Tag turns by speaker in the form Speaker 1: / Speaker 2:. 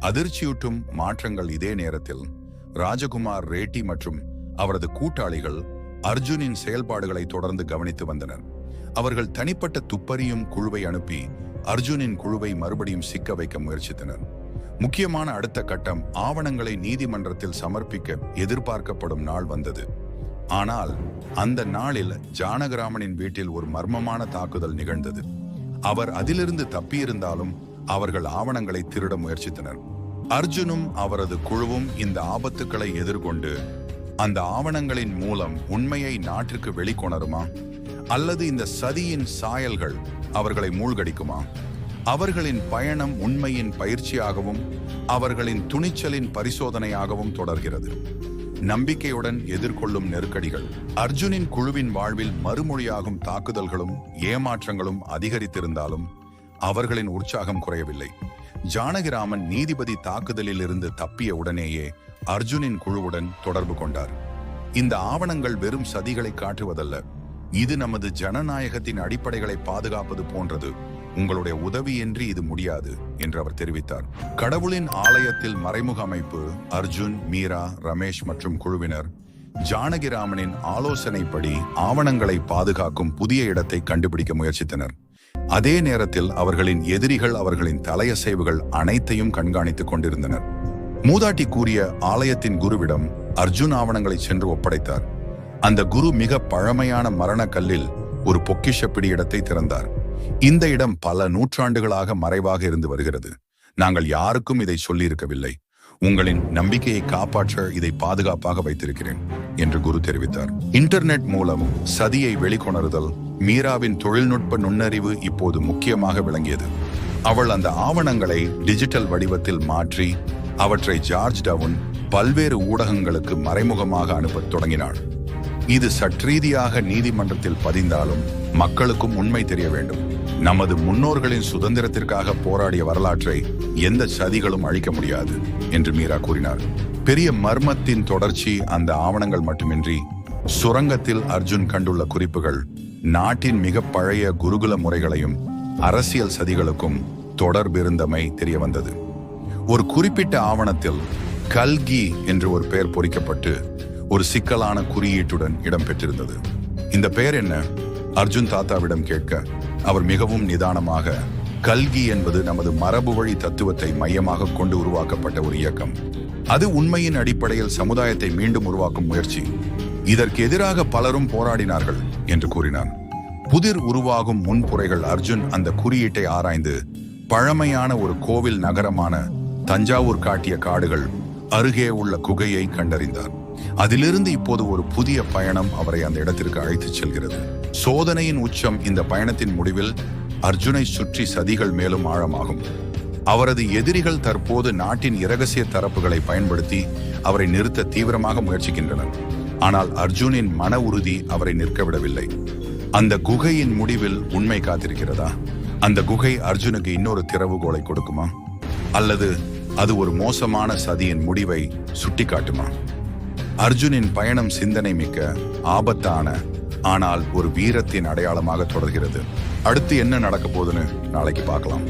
Speaker 1: அதிர்ச்சியூட்டும் மாற்றங்கள். இதே நேரத்தில் ராஜகுமார் ரேட்டி மற்றும் அவரது கூட்டாளிகள் அர்ஜுனின் செயல்பாடுகளை தொடர்ந்து கவனித்து வந்தனர். அவர்கள் தனிப்பட்ட துப்பறியும் குழுவை அனுப்பி அர்ஜுனின் குழுவை மறுபடியும் சிக்க வைக்க முயற்சித்தனர். முக்கியமான அடுத்த கட்டம் ஆவணங்களை நீதிமன்றத்தில் சமர்ப்பிக்க எதிர்பார்க்கப்படும் நாள் வந்தது. ஆனால் அந்த நாளில் ஜானகிராமனின் வீட்டில் ஒரு மர்மமான தாக்குதல் நிகழ்ந்தது. அவர் அதிலிருந்து தப்பியிருந்தாலும் அவர்கள் ஆவணங்களை திருட முயற்சித்தனர். அர்ஜுனும் அவரது குழுவும் இந்த ஆபத்துக்களை எதிர்கொண்டு அந்த ஆவணங்களின் மூலம் உண்மையை நாட்டிற்கு வெளிக்கொணருமா, அல்லது இந்த சதியின் சாயல்கள் அவர்களை மூழ்கடிக்குமா? அவர்களின் பயணம் உண்மையின் பயிற்சியாகவும் அவர்களின் துணிச்சலின் பரிசோதனையாகவும் தொடர்கிறது. நம்பிக்கையுடன் எதிர்கொள்ளும் நெருக்கடிகள். அர்ஜுனின் குழுவின் வாழ்வில் மறுமொழியாகும் தாக்குதல்களும் ஏமாற்றங்களும் அதிகரித்திருந்தாலும் அவர்களின் உற்சாகம் குறையவில்லை. ஜானகிராமன் நீதிபதி தாக்குதலில் இருந்து தப்பிய உடனேயே அர்ஜுனின் குழுவுடன் தொடர்பு கொண்டார். இந்த ஆவணங்கள் வெறும் சதிகளை காட்டுவதல்ல, இது நமது ஜனநாயகத்தின் அடிப்படைகளை பாதுகாப்பது போன்றது. உங்களுடைய உதவியின்றி இது முடியாது என்று அவர் தெரிவித்தார். கடவுளின் ஆலயத்தில் மறைமுக அமைப்பு. அர்ஜுன், மீரா, ரமேஷ் மற்றும் குழுவினர் ஜானகிராமனின் ஆலோசனைப்படி ஆவணங்களை பாதுகாக்கும் புதிய இடத்தை கண்டுபிடிக்க முயற்சித்தனர். அதே நேரத்தில் அவர்களின் எதிரிகள் அவர்களின் தலையசைவுகள் அனைத்தையும் கண்காணித்துக் கொண்டிருந்தனர். மூதாட்டி கூறிய ஆலயத்தின் குருவிடம் அர்ஜுன் ஆவணங்களை சென்று ஒப்படைத்தார். அந்த குரு மிக பழமையான மரணக்கல்லில் ஒரு பொக்கிஷ பிடி இடத்தை திறந்தார். இந்த இடம் பல நூற்றாண்டுகளாக மறைவாக இருந்து வருகிறது. நாங்கள் யாருக்கும் இதை சொல்லியிருக்கவில்லை. உங்களின் நம்பிக்கையை காப்பாற்ற இதை பாதுகாப்பாக வைத்திருக்கிறேன் என்று குரு தெரிவித்தார். இன்டர்நெட் மூலம் சதியை வெளிக்கொணருதல். மீராவின் தொழில்நுட்ப நுண்ணறிவு இப்போது முக்கியமாக விளங்கியது. அவள் அந்த ஆவணங்களை டிஜிட்டல் வடிவத்தில் மாற்றி அவற்றை ஜார்ஜ் டவுன் பல்வேறு ஊடகங்களுக்கு மறைமுகமாக அனுப்பத் தொடங்கினாள். இது சற்றீதியாக நீதிமன்றத்தில் பதிந்தாலும் மக்களுக்கும் உண்மை தெரிய வேண்டும். நமது முன்னோர்களின் சுதந்திரத்திற்காக போராடிய வரலாற்றை எந்த சதிகளும் அழிக்க முடியாது என்று மீரா கூறினார். பெரிய மர்மத்தின் தொடர்ச்சி அந்த ஆவணங்கள் மட்டுமின்றி சுரங்கத்தில் அர்ஜுன் கண்டுள்ள குறிப்புகள் நாட்டின் மிக பழைய குருகுல முறைகளையும் அரசியல் சதிகளுக்கும் தொடர்பிருந்தமை தெரிய வந்தது. ஒரு குறிப்பிட்ட ஆவணத்தில் கல்கி என்று ஒரு பெயர் பொறிக்கப்பட்டு ஒரு சிக்கலான குறியீட்டுடன் இடம்பெற்றிருந்தது. இந்த பெயர் என்ன? அர்ஜுன் தாத்தாவிடம் கேட்க அவர் மிகவும் நிதானமாக, கல்கி என்பது நமது மரபு வழி தத்துவத்தை மையமாக கொண்டு உருவாக்கப்பட்ட ஒரு இயக்கம். அது உண்மையின் அடிப்படையில் சமுதாயத்தை மீண்டும் உருவாக்கும் முயற்சி. இதற்கு எதிராக பலரும் போராடினார்கள் என்று கூறினார். புதிர் உருவாகும் முன்புரைகள். அர்ஜுன் அந்த குறியீட்டை ஆராய்ந்து பழமையான ஒரு கோவில் நகரமான தஞ்சாவூர் காட்டிய காடுகள் அருகே உள்ள குகையை கண்டறிந்தார். அதிலிருந்து இப்போது ஒரு புதிய பயணம் அவரை அந்த இடத்திற்கு அழைத்துச் செல்கிறது. சோதனையின் உச்சம். இந்த பயணத்தின் முடிவில் அர்ஜுனை சுற்றி சதிகள் மேலும் ஆழமாகும். அவரது எதிரிகள் தற்போது நாட்டின் இரகசிய தரப்புகளை பயன்படுத்தி அவரை நிறுத்த தீவிரமாக முயற்சிக்கின்றனர். ஆனால் அர்ஜுனின் மன உறுதி அவரை நிற்க விடவில்லை. அந்த குகையின் முடிவில் உண்மை காத்திருக்கிறதா? அந்த குகை அர்ஜுனுக்கு இன்னொரு திறவுகோலை கொடுக்குமா, அல்லது அது ஒரு மோசமான சதியின் முடிவை சுட்டிக்காட்டுமா? அர்ஜுனின் பயணம் சிந்தனை மிக்க, ஆபத்தான, ஆனால் ஒரு வீரத்தின் அடையாளமாக தொடர்கிறது. அடுத்து என்ன நடக்க போகுதுன்னு நாளைக்கு பார்க்கலாம்.